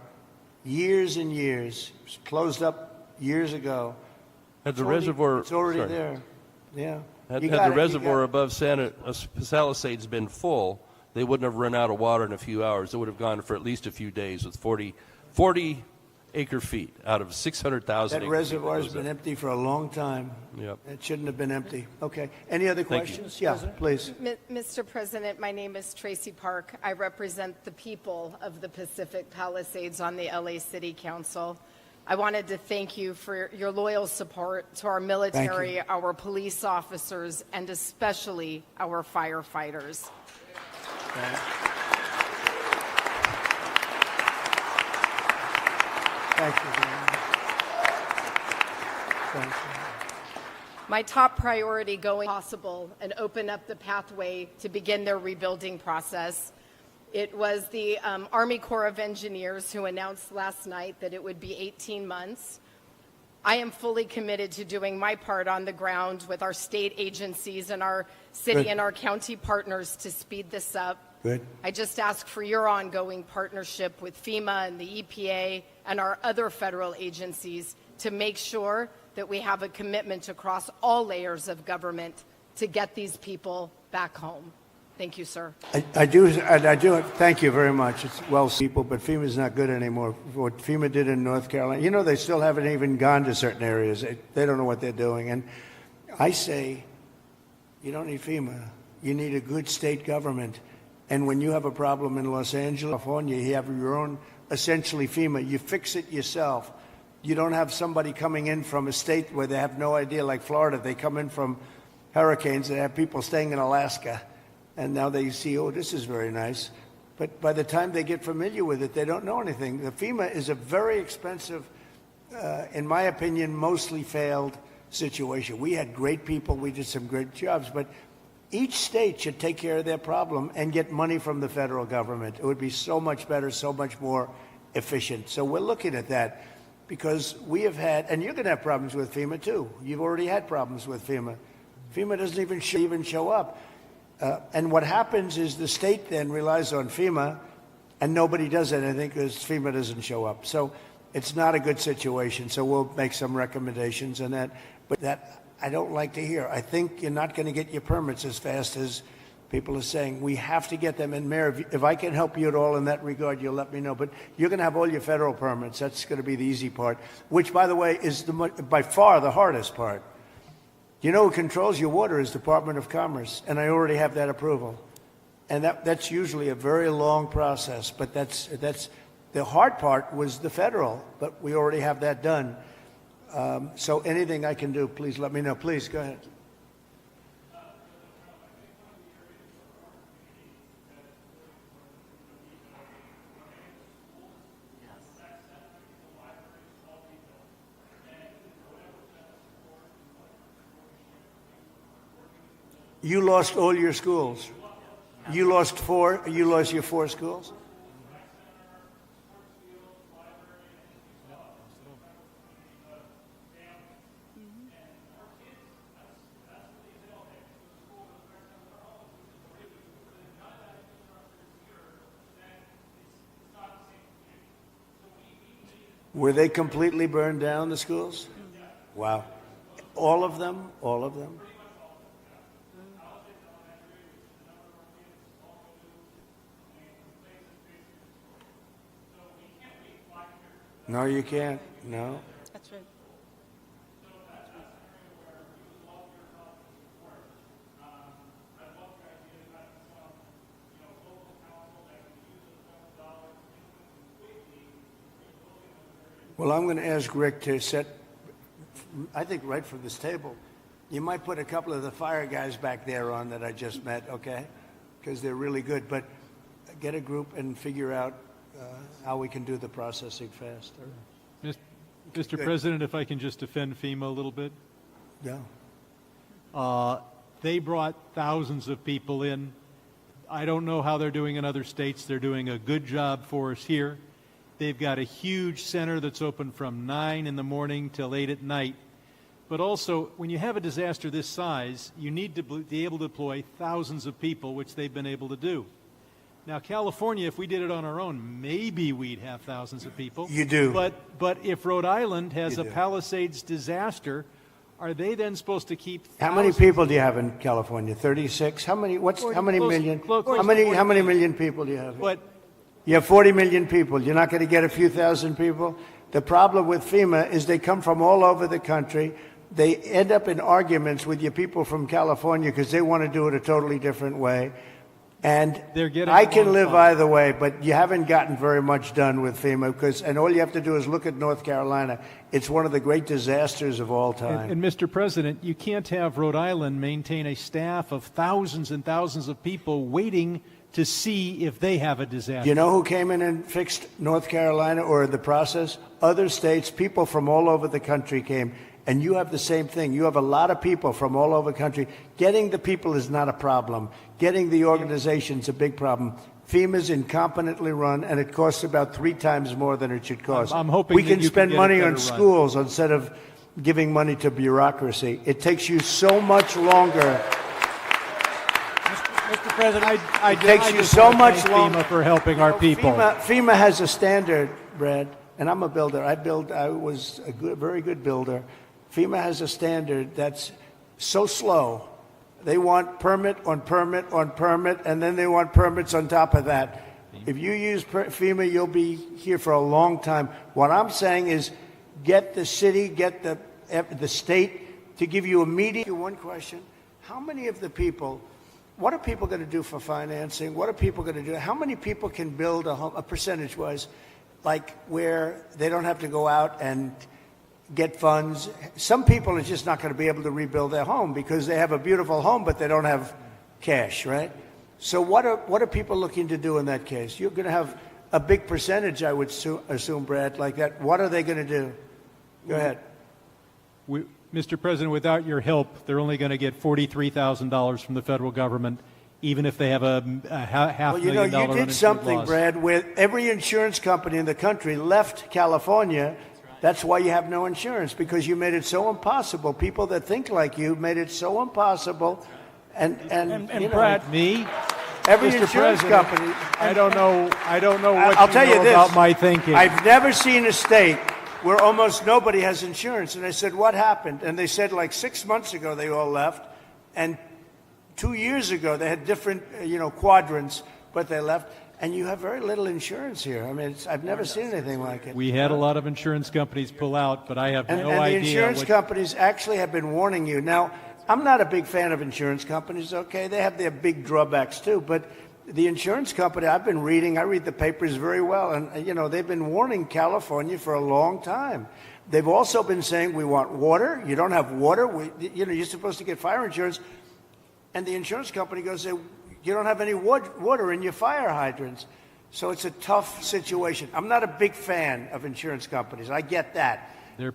years and years. It was closed up years ago. Had the reservoir, It's already sorry. there. Yeah. Had You the got it, you reservoir got it. above Santa Palisades been full, they wouldn't have run out of water in a few hours. It would have gone for at least a few days with 40 acre feet out of 600,000 That acre reservoir's feet. been empty for a long time. Yep. It shouldn't have been empty. Okay. Any other Thank you. questions? Yeah, please. Mr. President, my name is Tracy Park. I represent the people of the Pacific Palisades on the LA City Council. I wanted to thank you for your loyal support to our military, our police officers, and especially our firefighters. Thank you very much. Thank you. My top priority going possible and open up the pathway to begin their rebuilding process. It was the Army Corps of Engineers who announced last night that it would be 18 months. I am fully committed to doing my part on the ground with our state agencies and our city Good. and our county partners to speed this up. Good. I just ask for your ongoing partnership with FEMA and the EPA and our other federal agencies to make sure that we have a commitment across all layers of government to get these people back home. Thank you, sir. I do. Thank you very much. It's well, people, but FEMA's not good anymore. What FEMA did in North Carolina, you know, they still haven't even gone to certain areas. They don't know what they're doing. And I say, you don't need FEMA. You need a good state government. And when you have a problem in Los Angeles, California, you have your own, essentially FEMA. You fix it yourself. You don't have somebody coming in from a state where they have no idea, like Florida. They come in from hurricanes. They have people staying in Alaska. And now they see, oh, this is very nice. But by the time they get familiar with it, they don't know anything. The FEMA is a very expensive, in my opinion, mostly failed situation. We had great people. We did some great jobs. But each state should take care of their problem and get money from the federal government. It would be so much better, so much more efficient. So we're looking at that because we have had, and you're going to have problems with FEMA too. You've already had problems with FEMA. FEMA doesn't even show up. And what happens is the state then relies on FEMA, and nobody does anything because FEMA doesn't show up. So it's not a good situation. So we'll make some recommendations on that. But that I don't like to hear. I think you're not going to get your permits as fast as people are saying. We have to get them. And Mayor, if I can help you at all in that regard, you'll let me know. But you're going to have all your federal permits. That's going to be the easy part, which, by the way, is by far the hardest part. You know who controls your water is Department of Commerce, and I already have that approval. And that's usually a very long process, but that's the hard part was the federal, but we already have that done. So anything I can do, please let me know. Please, go ahead. You lost all your schools. You lost your 4 schools? Were they completely burned down, the schools? Wow. All of them? All of them? No, you can't. No. That's right. Well, I'm going to ask Rick to set, I think right from this table, you might put a couple of the fire guys back there on that I just met, okay? Because they're really good. But get a group and figure out how we can do the processing faster. Mr. President, if I can just defend FEMA a little bit. Yeah. They brought thousands of people in. I don't know how they're doing in other states. They're doing a good job for us here. They've got a huge center that's open from 9 in the morning till 8 at night. But also, when you have a disaster this size, you need to be able to deploy thousands of people, which they've been able to do. Now, California, if we did it on our own, maybe we'd have thousands of people. You do. But if Rhode Island has You a do. Palisades disaster, are they then supposed to keep How many thousands? people do you have in California? 36? How many million? How many million people do you have? But You have 40 million people. You're not going to get a few thousand people? The problem with FEMA is they come from all over the country. They end up in arguments with your people from California because they want to do it a totally different way. And They're getting I can along live fine. either way, but you haven't gotten very much done with FEMA and all you have to do is look at North Carolina. It's one of the great disasters of all time. And Mr. President, you can't have Rhode Island maintain a staff of thousands and thousands of people waiting to see if they have a disaster. You know who came in and fixed North Carolina or the process? Other states, people from all over the country came. And you have the same thing. You have a lot of people from all over the country. Getting the people is not a problem. Getting the organization's a big problem. FEMA's incompetently run, and it costs about 3 times more than it should cost. I'm hoping we that can you spend can get money it better on run. schools instead of giving money to bureaucracy. It takes you so much longer. Mr. President, It takes you so much longer. FEMA for helping our people. FEMA has a standard, Brad, and I'm a builder. I was a very good builder. FEMA has a standard that's so slow. They want permit on permit on permit, and then they want permits on top of that. If you use FEMA, you'll be here for a long time. What I'm saying is get the city, get the state to give you immediate. One question. How many of the people, what are people going to do for financing? What are people going to do? How many people can build a home, a percentage-wise, like where they don't have to go out and get funds? Some people are just not going to be able to rebuild their home because they have a beautiful home, but they don't have cash, right? So what are people looking to do in that case? You're going to have a big percentage, I would assume, Brad, like that. What are they going to do? Go ahead. Mr. President, without your help, they're only going to get $43,000 from the federal government, even if they have a half million dollar you did uninsured something, loss. Brad, where every insurance company in the country left California. That's why you have no insurance, because you made it so impossible. People that think like you made it so impossible. And you know, Brad, me, every Mr. insurance President, company. I don't know what I'll you tell you know this. about my thinking. I've never seen a state where almost nobody has insurance. And I said, what happened? And they said like 6 months ago they all left. And 2 years ago they had different, quadrants, but they left. And you have very little insurance here. I mean, I've never seen anything like it. We had a lot of insurance companies pull out, but I have no And idea. the insurance companies actually have been warning you. Now, I'm not a big fan of insurance companies, okay? They have their big drawbacks too, but the insurance company, I read the papers very well, and, they've been warning California for a long time. They've also been saying, we want water. You don't have water. You're supposed to get fire insurance. And the insurance company goes, you don't have any water in your fire hydrants. So it's a tough situation. I'm not a big fan of insurance companies. I get that. They're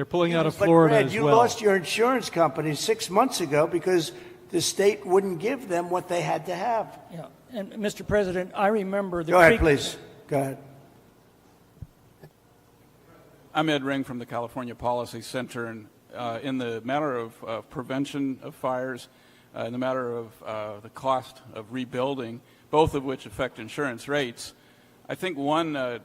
pulling out of Florida Brad, as you well. lost your insurance company 6 months ago because the state wouldn't give them what they had to have. Yeah, and Mr. President, I remember the Go ahead, please. Go ahead. I'm Ed Ring from the California Policy Center, and in the matter of prevention of fires, in the matter of the cost of rebuilding, both of which affect insurance rates, I think one, to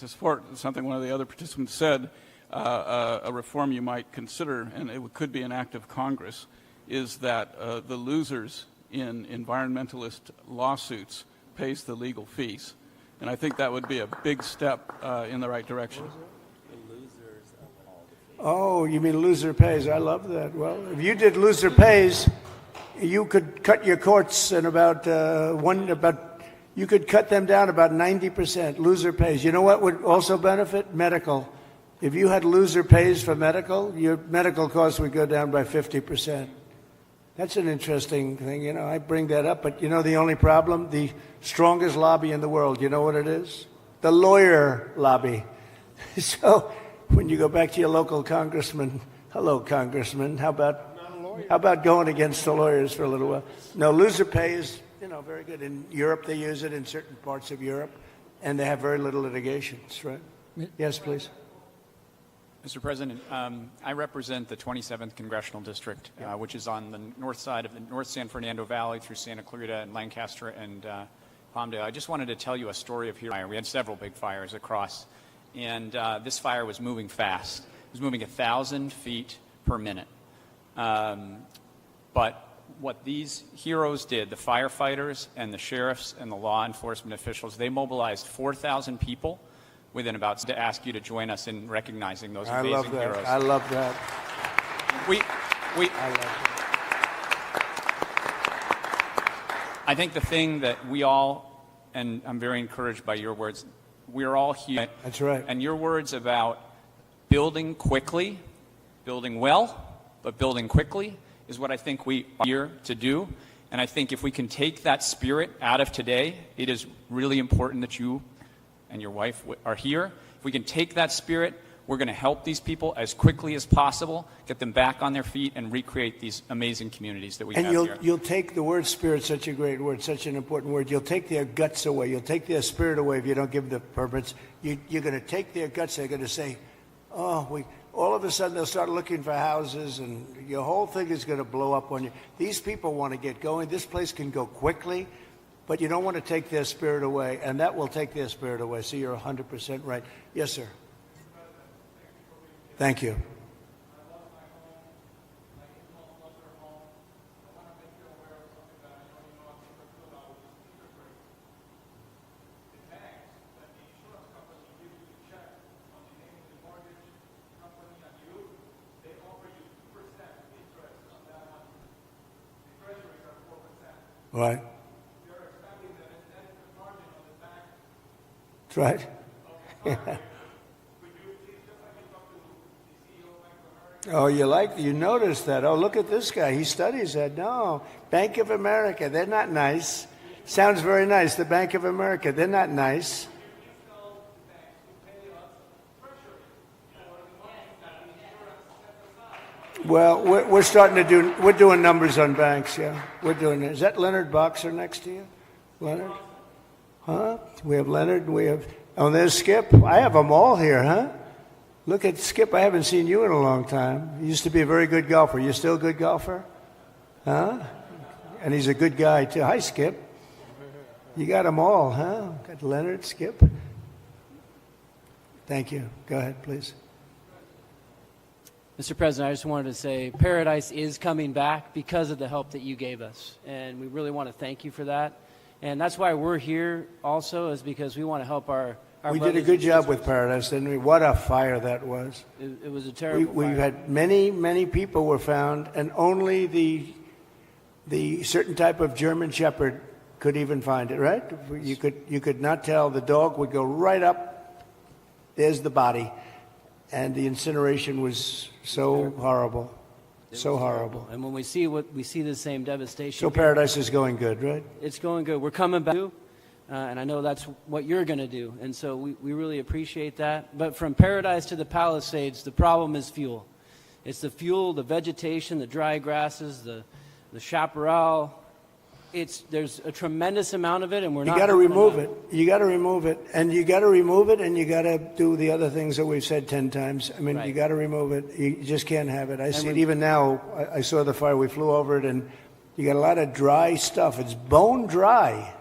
support something one of the other participants said, a reform you might consider, and it could be an act of Congress, is that the losers in environmentalist lawsuits pays the legal fees. And I think that would be a big step in the right direction. Oh, you mean loser pays. I love that. Well, if you did loser pays, you could cut your courts in you could cut them down about 90%. Loser pays. You know what would also benefit? Medical. If you had loser pays for medical, your medical costs would go down by 50%. That's an interesting thing. I bring that up, but the only problem? The strongest lobby in the world, you know what it is? The lawyer lobby. So when you go back to your local congressman, hello, congressman, how about going against the lawyers for a little while? No, loser pay is, very good. In Europe, they use it in certain parts of Europe, and they have very little litigations, right? Yes, please. Mr. President, I represent the 27th Congressional District, which is on the north side of the North San Fernando Valley through Santa Clarita and Lancaster and Palmdale. I just wanted to tell you a story of here. We had several big fires across, and this fire was moving fast. It was moving 1,000 feet per minute. But what these heroes did, the firefighters and the sheriffs and the law enforcement officials, they mobilized 4,000 people within about to ask you to join us in recognizing those amazing heroes. I love that. I think the thing that we all, and I'm very encouraged by your words, we're all here. That's right. And your words about building quickly, building well, but building quickly is what I think we are here to do. And I think if we can take that spirit out of today, it is really important that you and your wife are here. If we can take that spirit, we're going to help these people as quickly as possible, get them back on their feet, and recreate these amazing communities that we have here. And you'll take the word spirit, such a great word, such an important word. You'll take their guts away. You'll take their spirit away if you don't give them the permits. You're going to take their guts. They're going to say, all of a sudden they'll start looking for houses, and your whole thing is going to blow up on you. These people want to get going. This place can go quickly. But you don't want to take their spirit away, and that will take their spirit away. So you're 100% right. Yes, sir. Thank you. Right. That's right. Yeah. Oh, you noticed that. Oh, look at this guy. He studies that. No, Bank of America, they're not nice. Sounds very nice. The Bank of America, they're not nice. Well, we're doing numbers on banks, yeah. We're doing it. Is that Leonard Boxer next to you? Leonard? Huh? We have Leonard, there's Skip. I have them all here, huh? Look at Skip. I haven't seen you in a long time. You used to be a very good golfer. You still a good golfer? Huh? And he's a good guy, too. Hi, Skip. You got them all, huh? Got Leonard, Skip. Thank you. Go ahead, please. Mr. President, I just wanted to say Paradise is coming back because of the help that you gave us. And we really want to thank you for that. And that's why we're here also, is because we want to help our We did a good job with Paradise, didn't we? What a fire that was. It was a terrible We've fire. had many people were found, and only the certain type of German Shepherd could even find it, right? You could not tell. The dog would go right up. There's the body. And the incineration was so horrible. So horrible. And when we see the same devastation. So Paradise is going good, right? It's going good. We're coming back, and I know that's what you're going to do. And so we really appreciate that. But from Paradise to the Palisades, the problem is fuel. It's the fuel, the vegetation, the dry grasses, the chaparral. There's a tremendous amount of it, and we're not. You got to remove it. You got to remove it, and you got to remove it, and you got to do the other things that we've said 10 times. I mean, Right. you got to remove it. You just can't have it. I see it even now. I saw the fire. We flew over it, and you got a lot of dry stuff. It's bone dry.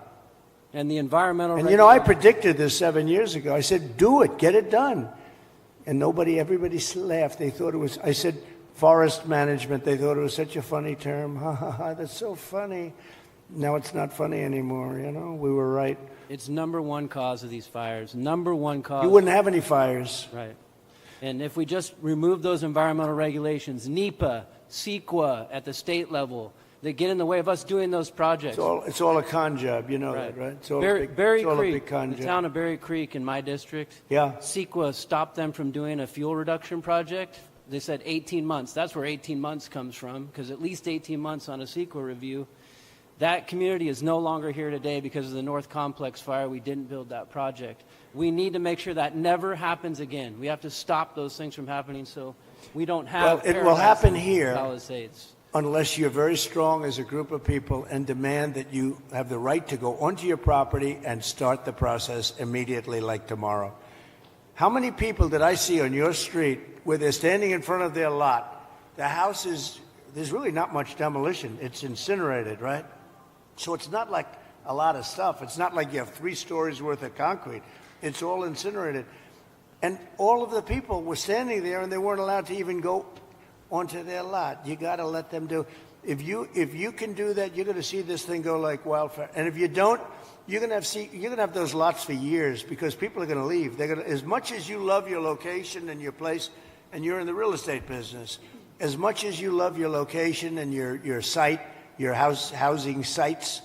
And the environmental. And you know, I predicted this 7 years ago. I said, "Do it, get it done," and everybody laughed. They thought it was. I said, "Forest management." They thought it was such a funny term. Ha ha ha! That's so funny. Now it's not funny anymore, you know. We were right. It's number one cause of these fires. Number one cause. You wouldn't have any fires. Right. And if we just remove those environmental regulations, NEPA, CEQA at the state level, that get in the way of us doing those projects. It's all a con job, you know that, right? It's all Berry a Creek, big con the job. town of Berry Creek in my district. Yeah. CEQA stopped them from doing a fuel reduction project. They said 18 months. That's where 18 months comes from, because at least 18 months on a CEQA review. That community is no longer here today because of the North Complex fire. We didn't build that project. We need to make sure that never happens again. We have to stop those things from happening so we don't have. Well, it will happen in here Palisades. unless you're very strong as a group of people and demand that you have the right to go onto your property and start the process immediately, like tomorrow. How many people did I see on your street where they're standing in front of their lot? The house there's really not much demolition. It's incinerated, right? So it's not like a lot of stuff. It's not like you have 3 stories worth of concrete. It's all incinerated. And all of the people were standing there and they weren't allowed to even go onto their lot. You got to let them do. If you can do that, you're going to see this thing go like wildfire. And if you don't, you're going to have those lots for years because people are going to leave. They're going to, as much as you love your location and your place, and you're in the real estate business, as much as you love your location and your site, your housing sites,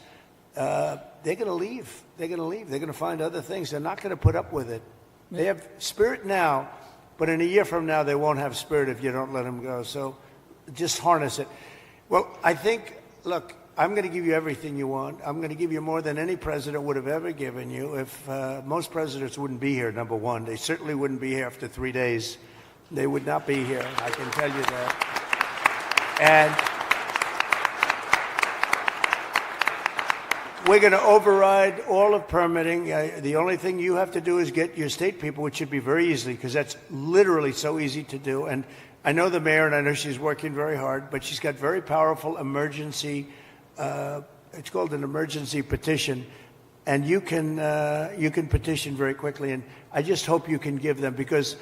they're going to leave. They're going to leave. They're going to find other things. They're not going to put up with it. They have spirit now, but in a year from now, they won't have spirit if you don't let them go. So just harness it. Well, I think, look, I'm going to give you everything you want. I'm going to give you more than any president would have ever given you. If most presidents wouldn't be here, number one. They certainly wouldn't be here after 3 days. They would not be here. I can tell you that. And we're going to override all of permitting. The only thing you have to do is get your state people, which should be very easy, because that's literally so easy to do. And I know the mayor, and I know she's working very hard, but she's got very powerful emergency, it's called an emergency petition, and you can petition very quickly. And I just hope you can give them, because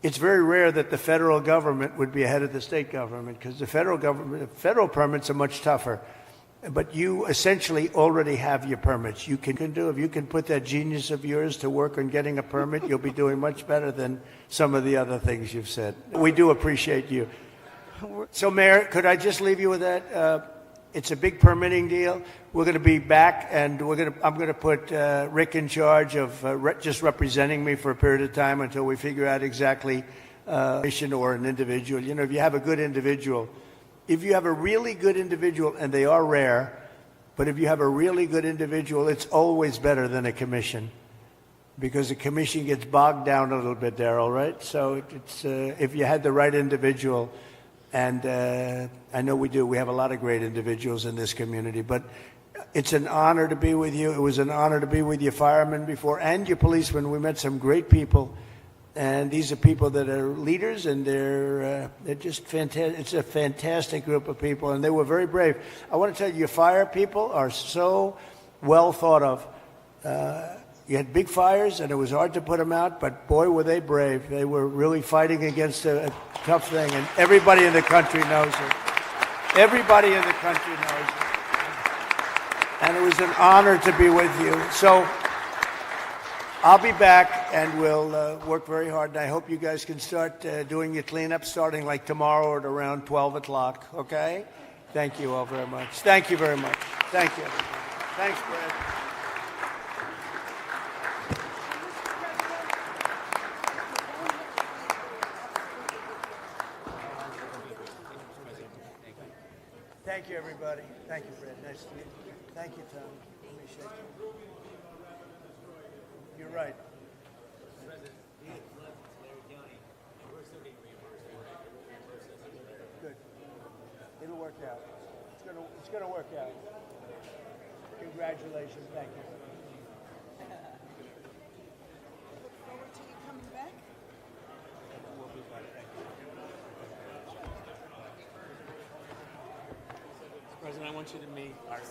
it's very rare that the federal government would be ahead of the state government, because the federal permits are much tougher. But you essentially already have your permits. You can do, if you can put that genius of yours to work on getting a permit, you'll be doing much better than some of the other things you've said. We do appreciate you. So, Mayor, could I just leave you with that? It's a big permitting deal. We're going to be back, and I'm going to put Rick in charge of just representing me for a period of time until we figure out exactly mission or an individual. You know, if you have a good individual. If you have a really good individual, and they are rare, but if you have a really good individual, it's always better than a commission, because a commission gets bogged down a little bit, Darrell, right? So it's if you had the right individual, and I know we do. We have a lot of great individuals in this community, but it's an honor to be with you. It was an honor to be with your firemen before and your policemen. We met some great people. And these are people that are leaders, and they're just fantastic. It's a fantastic group of people, and they were very brave. I want to tell you, your fire people are so well thought of. You had big fires, and it was hard to put them out, but boy, were they brave. They were really fighting against a tough thing, and everybody in the country knows it. Everybody in the country knows it. And it was an honor to be with you. So I'll be back, and we'll work very hard. And I hope you guys can start doing your cleanup starting like tomorrow at around 12 o'clock, okay? Thank you all very much. Thank you very much. Thank you. Thanks, Brad. Thank you, everybody. Thank you, Fred. Nice to meet you. Thank you, Tom. Let me shake you. You're right. Good. It'll work out. It's gonna work out. Congratulations. Thank you. Look forward to you coming back. We'll be back. Thank you. President, I want you to meet our